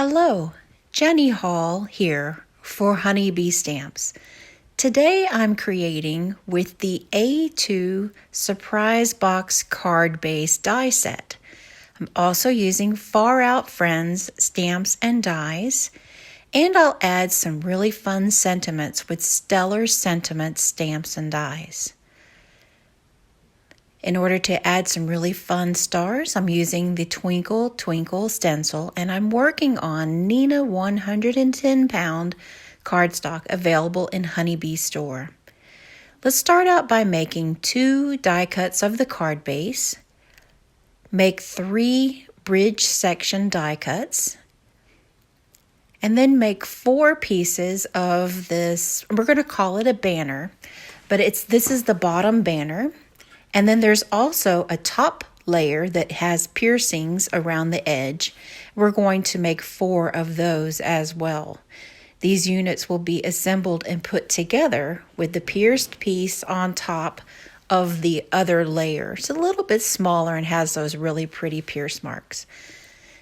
Hello, Jenny Hall here for Honeybee Stamps. Today I'm creating with the A2 Surprise Box card base die set. I'm also using Far Out Friends stamps and dies, and I'll add some really fun sentiments with Stellar Sentiment stamps and dies. In order to add some really fun stars, I'm using the Twinkle Twinkle stencil, and I'm working on Neenah 110 pound cardstock available in Honeybee store. Let's start out by making 2 die cuts of the card base. Make 3 bridge section die cuts. And then make 4 pieces of this, we're going to call it a banner, but this is the bottom banner. And then there's also a top layer that has piercings around the edge. We're going to make 4 of those as well. These units will be assembled and put together with the pierced piece on top of the other layer. It's a little bit smaller and has those really pretty pierce marks.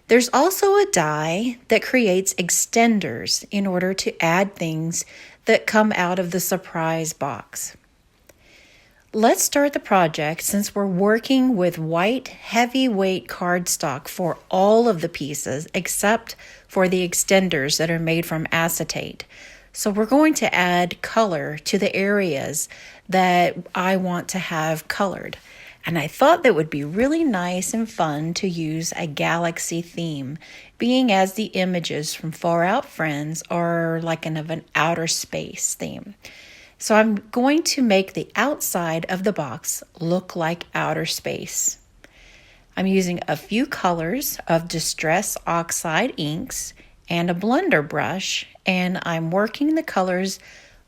There's also a die that creates extenders in order to add things that come out of the surprise box. Let's start the project since we're working with white heavyweight cardstock for all of the pieces except for the extenders that are made from acetate. So we're going to add color to the areas that I want to have colored. And I thought that would be really nice and fun to use a galaxy theme, being as the images from Far Out Friends are like an outer space theme. So I'm going to make the outside of the box look like outer space. I'm using a few colors of Distress Oxide inks and a blender brush, and I'm working the colors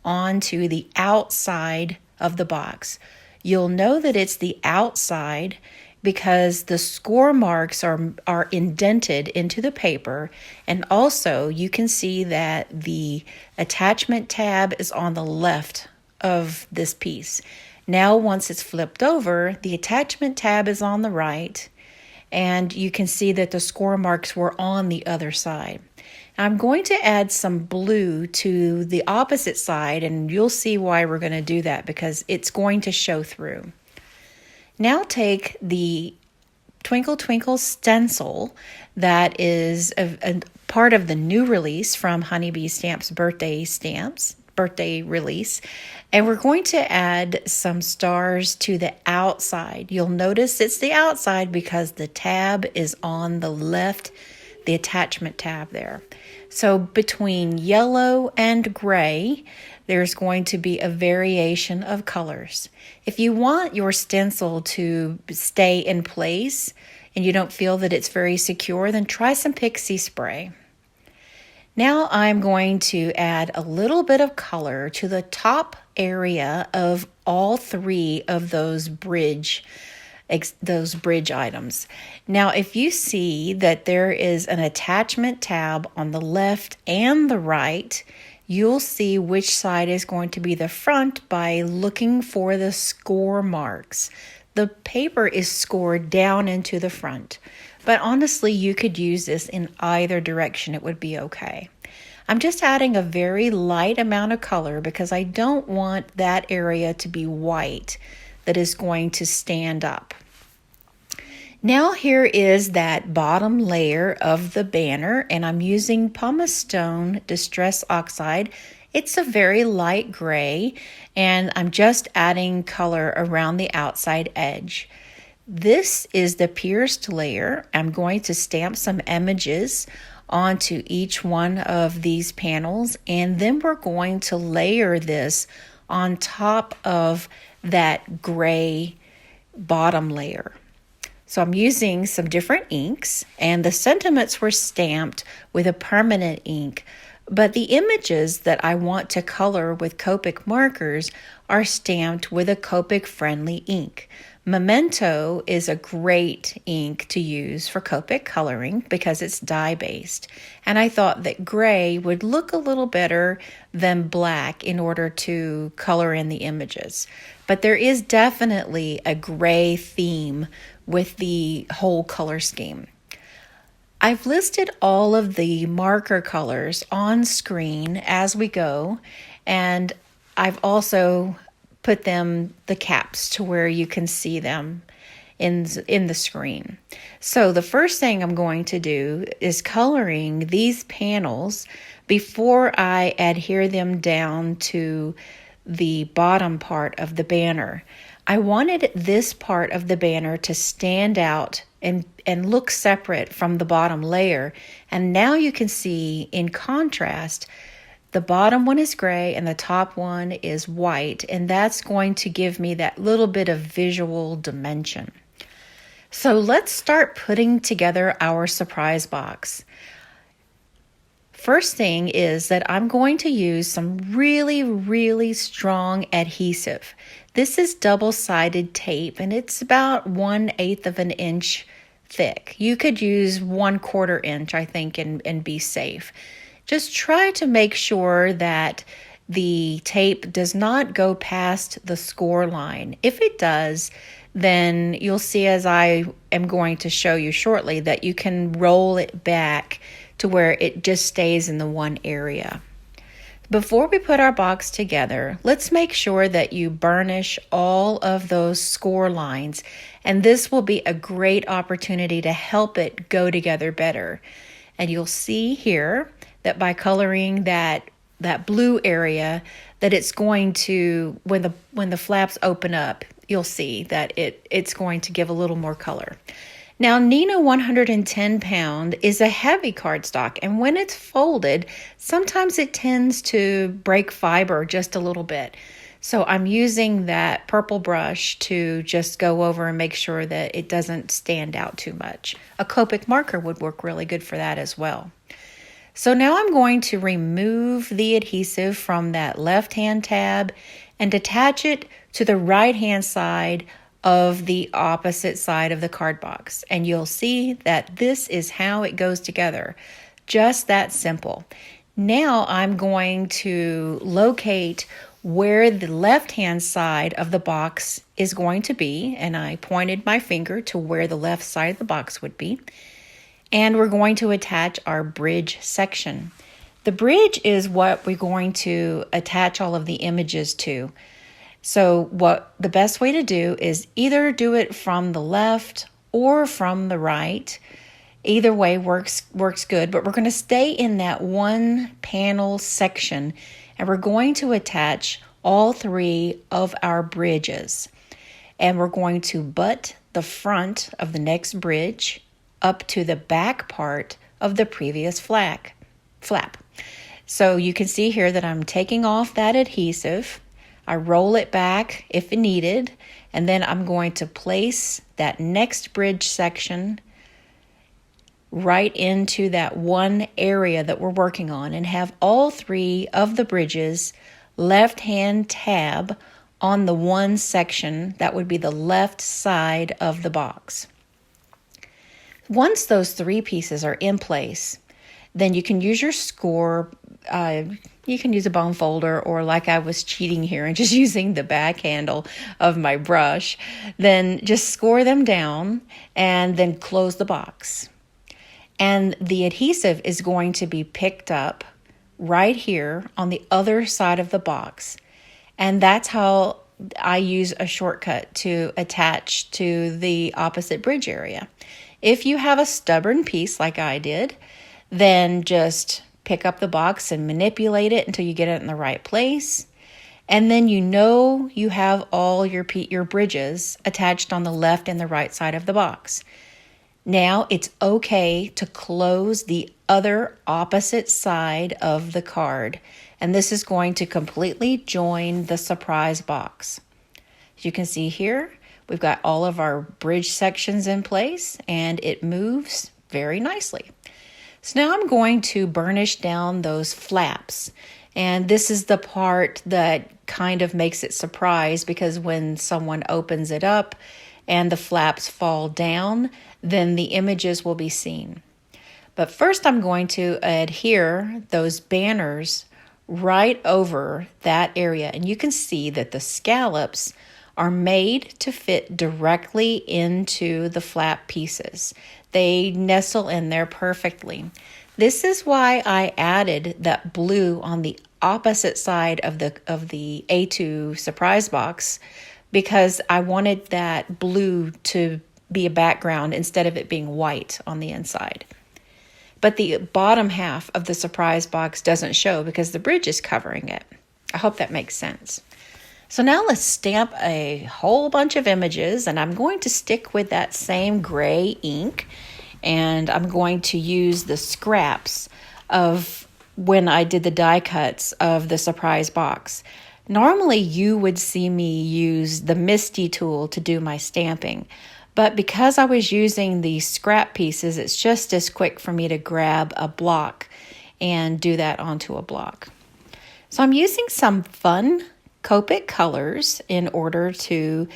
onto the outside of the box. You'll know that it's the outside because the score marks are indented into the paper, and also you can see that the attachment tab is on the left of this piece. Now once it's flipped over, the attachment tab is on the right, and you can see that the score marks were on the other side. I'm going to add some blue to the opposite side, and you'll see why we're going to do that because it's going to show through. Now take the Twinkle Twinkle stencil that is a part of the new release from Honeybee Stamps birthday release, and we're going to add some stars to the outside. You'll notice it's the outside because the tab is on the left, the attachment tab there. So between yellow and gray, there's going to be a variation of colors. If you want your stencil to stay in place and you don't feel that it's very secure, then try some pixie spray. Now I'm going to add a little bit of color to the top area of all 3 of those bridge items. Now, if you see that there is an attachment tab on the left and the right, you'll see which side is going to be the front by looking for the score marks. The paper is scored down into the front, but honestly, you could use this in either direction. It would be okay. I'm just adding a very light amount of color because I don't want that area to be white that is going to stand up. Now here is that bottom layer of the banner, and I'm using Pumice Stone Distress Oxide. It's a very light gray, and I'm just adding color around the outside edge. This is the pierced layer. I'm going to stamp some images onto each one of these panels, and then we're going to layer this on top of that gray bottom layer. So I'm using some different inks, and the sentiments were stamped with a permanent ink, but the images that I want to color with Copic markers are stamped with a Copic friendly ink. Memento is a great ink to use for Copic coloring because it's dye-based, and I thought that gray would look a little better than black in order to color in the images. But there is definitely a gray theme with the whole color scheme. I've listed all of the marker colors on screen as we go, and I've also put the caps to where you can see them in the screen. So the first thing I'm going to do is coloring these panels before I adhere them down to the bottom part of the banner. I wanted this part of the banner to stand out and look separate from the bottom layer. And now you can see in contrast, the bottom one is gray and the top one is white, and that's going to give me that little bit of visual dimension. So let's start putting together our surprise box. First thing is that I'm going to use some really, really strong adhesive. This is double-sided tape, and it's about 1/8 of an inch thick. You could use 1/4 inch, I think, and be safe. Just try to make sure that the tape does not go past the score line. If it does, then you'll see, as I am going to show you shortly, that you can roll it back to where it just stays in the one area. Before we put our box together, let's make sure that you burnish all of those score lines, and this will be a great opportunity to help it go together better. And you'll see here that by coloring that blue area, that it's going to, when the flaps open up, you'll see that it's going to give a little more color. Now, Neenah 110 pound is a heavy cardstock, and when it's folded, sometimes it tends to break fiber just a little bit. So I'm using that purple brush to just go over and make sure that it doesn't stand out too much. A Copic marker would work really good for that as well. So now I'm going to remove the adhesive from that left-hand tab and attach it to the right-hand side of the opposite side of the card box. And you'll see that this is how it goes together. Just that simple. Now I'm going to locate where the left-hand side of the box is going to be, and I pointed my finger to where the left side of the box would be. And we're going to attach our bridge section. The bridge is what we're going to attach all of the images to. So the best way to do is either do it from the left or from the right. Either way works good, but we're going to stay in that one panel section, and we're going to attach all 3 of our bridges. And we're going to butt the front of the next bridge up to the back part of the previous flap. So you can see here that I'm taking off that adhesive. I roll it back if needed, and then I'm going to place that next bridge section right into that one area that we're working on, and have all 3 of the bridges left-hand tab on the one section that would be the left side of the box. Once those 3 pieces are in place, then you can use your score. You can use a bone folder, or like I was cheating here and just using the back handle of my brush, then just score them down and then close the box. And the adhesive is going to be picked up right here on the other side of the box. And that's how I use a shortcut to attach to the opposite bridge area. If you have a stubborn piece like I did, then just pick up the box and manipulate it until you get it in the right place. And then you have all your bridges attached on the left and the right side of the box. Now it's okay to close the other opposite side of the card. And this is going to completely join the surprise box. As you can see here, we've got all of our bridge sections in place, and it moves very nicely. So now I'm going to burnish down those flaps. And this is the part that kind of makes it surprise, because when someone opens it up and the flaps fall down, then the images will be seen. But first I'm going to adhere those banners right over that area. And you can see that the scallops are made to fit directly into the flat pieces. They nestle in there perfectly. This is why I added that blue on the opposite side of the A2 surprise box, because I wanted that blue to be a background instead of it being white on the inside. But the bottom half of the surprise box doesn't show because the bridge is covering it. I hope that makes sense. So now let's stamp a whole bunch of images, and I'm going to stick with that same gray ink, and I'm going to use the scraps of when I did the die cuts of the surprise box. Normally you would see me use the Misty tool to do my stamping, but because I was using the scrap pieces, it's just as quick for me to grab a block and do that onto a block. So I'm using some fun Copic colors in order to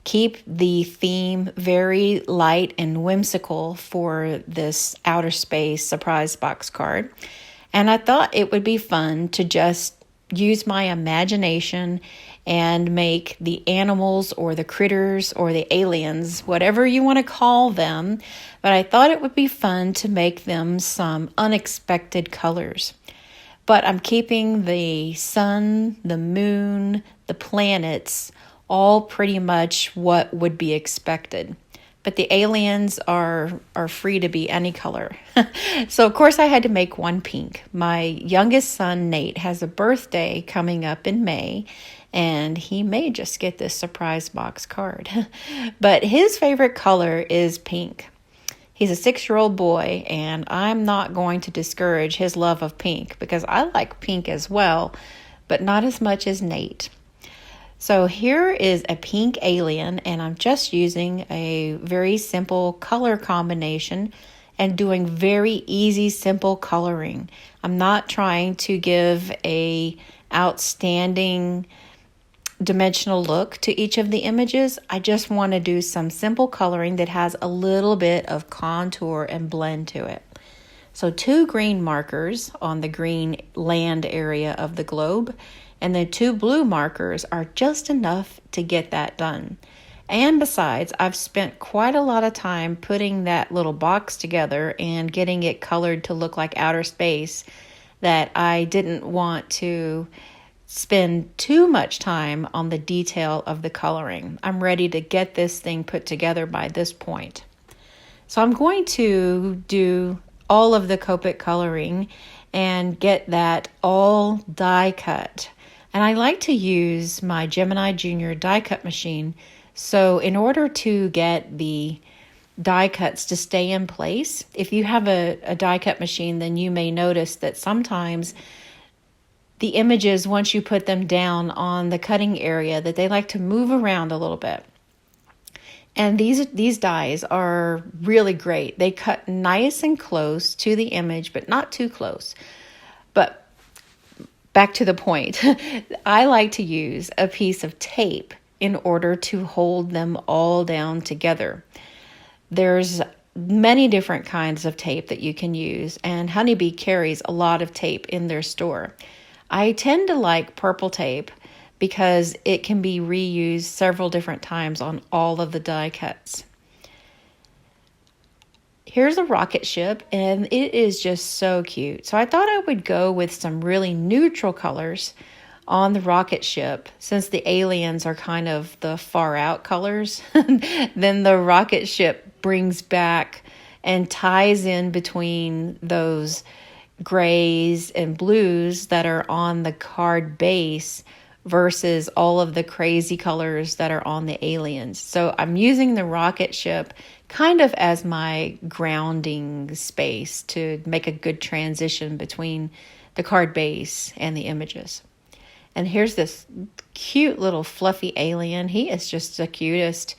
keep the theme very light and whimsical for this outer space surprise box card. And I thought it would be fun to just use my imagination and make the animals or the critters or the aliens, whatever you want to call them, but I thought it would be fun to make them some unexpected colors. But I'm keeping the sun, the moon, the planets, all pretty much what would be expected. But the aliens are free to be any color. So of course I had to make one pink. My youngest son, Nate, has a birthday coming up in May, and he may just get this surprise box card. But his favorite color is pink. He's a 6-year-old boy, and I'm not going to discourage his love of pink because I like pink as well, but not as much as Nate. So here is a pink alien, and I'm just using a very simple color combination and doing very easy, simple coloring. I'm not trying to give a outstanding dimensional look to each of the images. I just want to do some simple coloring that has a little bit of contour and blend to it. So 2 green markers on the green land area of the globe, and the 2 blue markers are just enough to get that done. And besides, I've spent quite a lot of time putting that little box together and getting it colored to look like outer space, that I didn't want to spend too much time on the detail of the coloring. I'm ready to get this thing put together by this point. So I'm going to do all of the Copic coloring and get that all die cut. And I like to use my Gemini Junior die cut machine. So in order to get the die cuts to stay in place, if you have a die cut machine, then you may notice that sometimes the images, once you put them down on the cutting area, that they like to move around a little bit. And these dies are really great. They cut nice and close to the image, but not too close. But back to the point, I like to use a piece of tape in order to hold them all down together. There's many different kinds of tape that you can use, and Honeybee carries a lot of tape in their store. I tend to like purple tape because it can be reused several different times on all of the die cuts. Here's a rocket ship, and it is just so cute. So I thought I would go with some really neutral colors on the rocket ship. Since the aliens are kind of the far out colors, then the rocket ship brings back and ties in between those grays and blues that are on the card base versus all of the crazy colors that are on the aliens. So I'm using the rocket ship kind of as my grounding space to make a good transition between the card base and the images. And here's this cute little fluffy alien. He is just the cutest.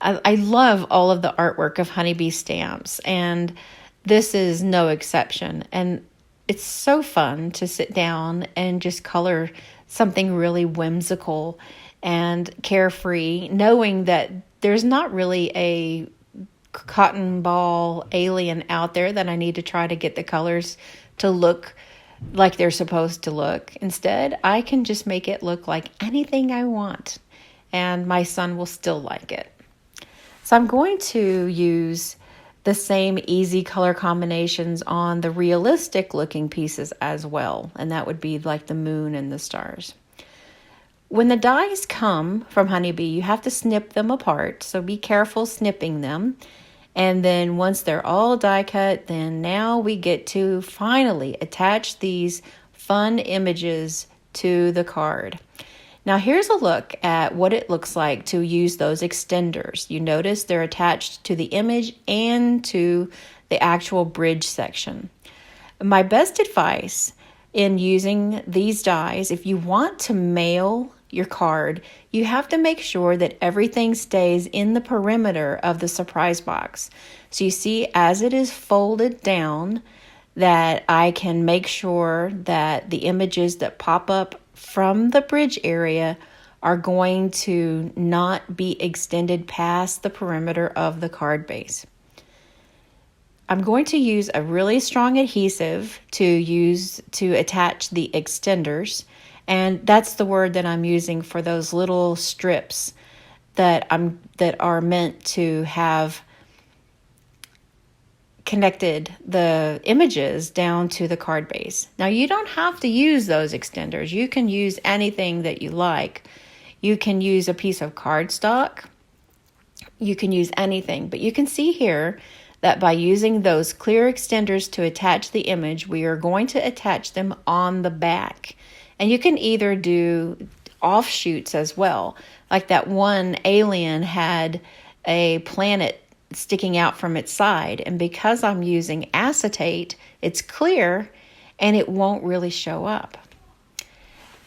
I love all of the artwork of Honeybee stamps, and this is no exception. And it's so fun to sit down and just color something really whimsical and carefree, knowing that there's not really a cotton ball alien out there that I need to try to get the colors to look like they're supposed to look. Instead, I can just make it look like anything I want. and my son will still like it. So I'm going to use the same easy color combinations on the realistic looking pieces as well, and that would be like the moon and the stars. When the dies come from Honeybee, you have to snip them apart, so be careful snipping them. And then once they're all die cut, then now we get to finally attach these fun images to the card. Now here's a look at what it looks like to use those extenders. You notice they're attached to the image and to the actual bridge section. My best advice in using these dies, if you want to mail your card, you have to make sure that everything stays in the perimeter of the surprise box. So you see, as it is folded down, that I can make sure that the images that pop up from the bridge area are going to not be extended past the perimeter of the card base. I'm going to use a really strong adhesive to attach the extenders. And that's the word that I'm using for those little strips that are meant to have connected the images down to the card base. Now you don't have to use those extenders. You can use anything that you like. You can use a piece of cardstock. You can use anything, but you can see here that by using those clear extenders to attach the image, we are going to attach them on the back. And you can either do offshoots as well. Like that one alien had a planet sticking out from its side. And because I'm using acetate, it's clear and it won't really show up.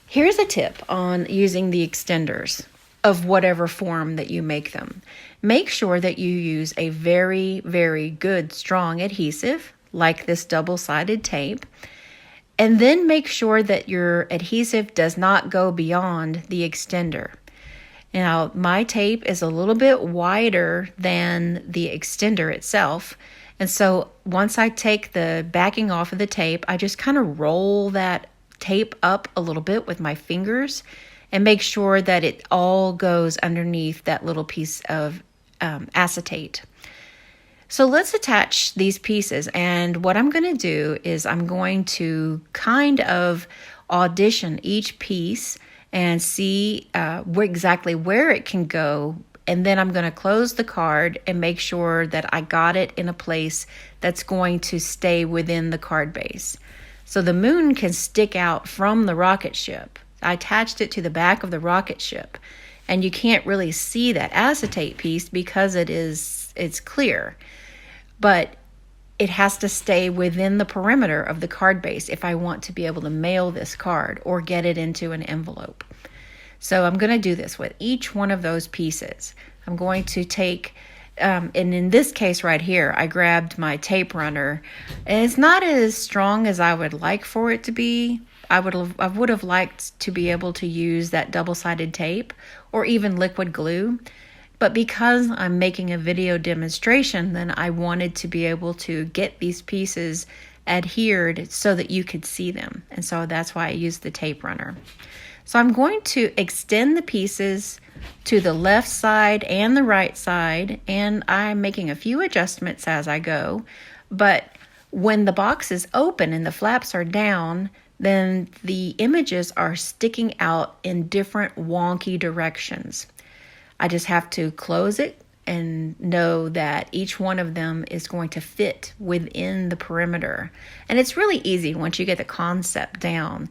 Here's a tip on using the extenders of whatever form that you make them. Make sure that you use a very, very good strong adhesive, like this double-sided tape. And then make sure that your adhesive does not go beyond the extender. Now, my tape is a little bit wider than the extender itself. And so once I take the backing off of the tape, I just kind of roll that tape up a little bit with my fingers and make sure that it all goes underneath that little piece of acetate. So let's attach these pieces, and what I'm going to do is I'm going to kind of audition each piece and see exactly where it can go, and then I'm going to close the card and make sure that I got it in a place that's going to stay within the card base. So the moon can stick out from the rocket ship. I attached it to the back of the rocket ship, and you can't really see that acetate piece because it's clear. But it has to stay within the perimeter of the card base if I want to be able to mail this card or get it into an envelope. So I'm going to do this with each one of those pieces. I'm going to take, and in this case right here, I grabbed my tape runner. And it's not as strong as I would like for it to be. I would have liked to be able to use that double-sided tape or even liquid glue. But because I'm making a video demonstration, then I wanted to be able to get these pieces adhered so that you could see them. And so that's why I used the tape runner. So I'm going to extend the pieces to the left side and the right side, and I'm making a few adjustments as I go. But when the box is open and the flaps are down, then the images are sticking out in different wonky directions. I just have to close it and know that each one of them is going to fit within the perimeter. And it's really easy once you get the concept down.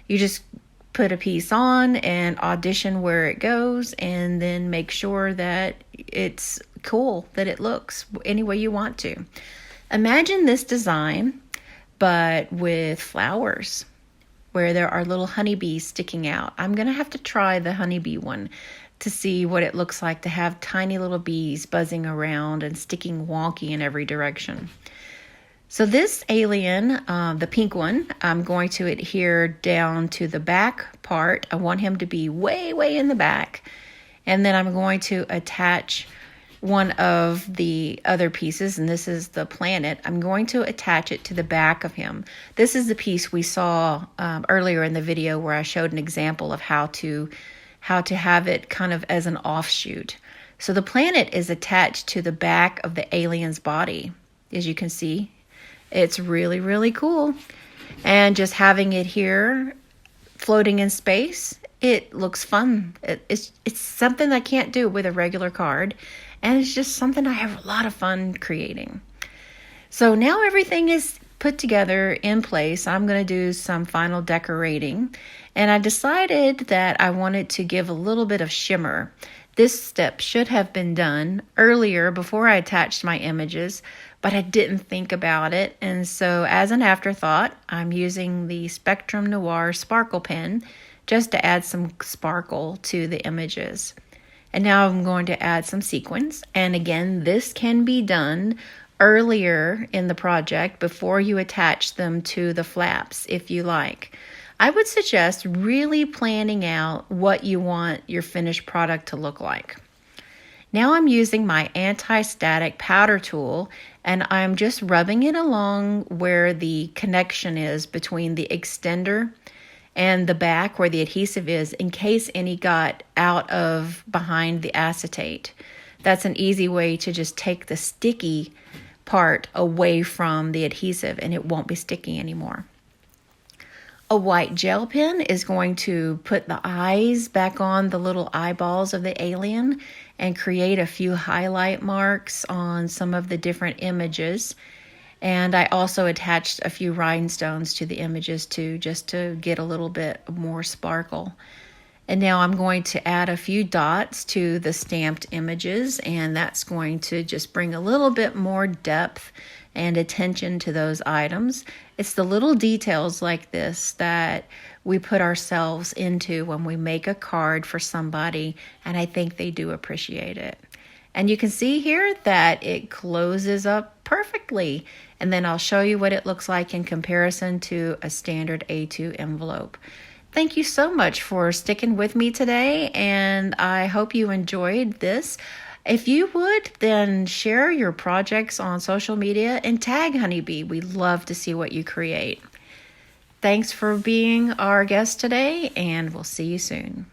You just put a piece on and audition where it goes, and then make sure that it's cool, that it looks any way you want to. Imagine this design, but with flowers, where there are little honeybees sticking out. I'm going to have to try the honeybee one to see what it looks like to have tiny little bees buzzing around and sticking wonky in every direction. So this alien, the pink one, I'm going to adhere down to the back part. I want him to be way, way in the back. And then I'm going to attach one of the other pieces, and this is the planet. I'm going to attach it to the back of him. This is the piece we saw earlier in the video where I showed an example of how to how to have it kind of as an offshoot. So the planet is attached to the back of the alien's body, as you can see. It's really, really cool. And just having it here floating in space, it looks fun. It's something I can't do with a regular card, and it's just something I have a lot of fun creating. So now everything is put together in place. I'm going to do some final decorating, and I decided that I wanted to give a little bit of shimmer. This step should have been done earlier before I attached my images, but I didn't think about it. And so as an afterthought, I'm using the Spectrum Noir Sparkle Pen just to add some sparkle to the images. And now I'm going to add some sequins. And again, this can be done earlier in the project before you attach them to the flaps if you like. I would suggest really planning out what you want your finished product to look like. Now I'm using my anti-static powder tool, and I'm just rubbing it along where the connection is between the extender and the back where the adhesive is, in case any got out of behind the acetate. That's an easy way to just take the sticky part away from the adhesive, and it won't be sticky anymore. A white gel pen is going to put the eyes back on the little eyeballs of the alien and create a few highlight marks on some of the different images. And I also attached a few rhinestones to the images too, just to get a little bit more sparkle. And now I'm going to add a few dots to the stamped images, and that's going to just bring a little bit more depth and attention to those items. It's the little details like this that we put ourselves into when we make a card for somebody, and I think they do appreciate it. And you can see here that it closes up perfectly. And then I'll show you what it looks like in comparison to a standard A2 envelope. Thank you so much for sticking with me today, and I hope you enjoyed this. If you would, then share your projects on social media and tag Honeybee. We love to see what you create. Thanks for being our guest today, and we'll see you soon.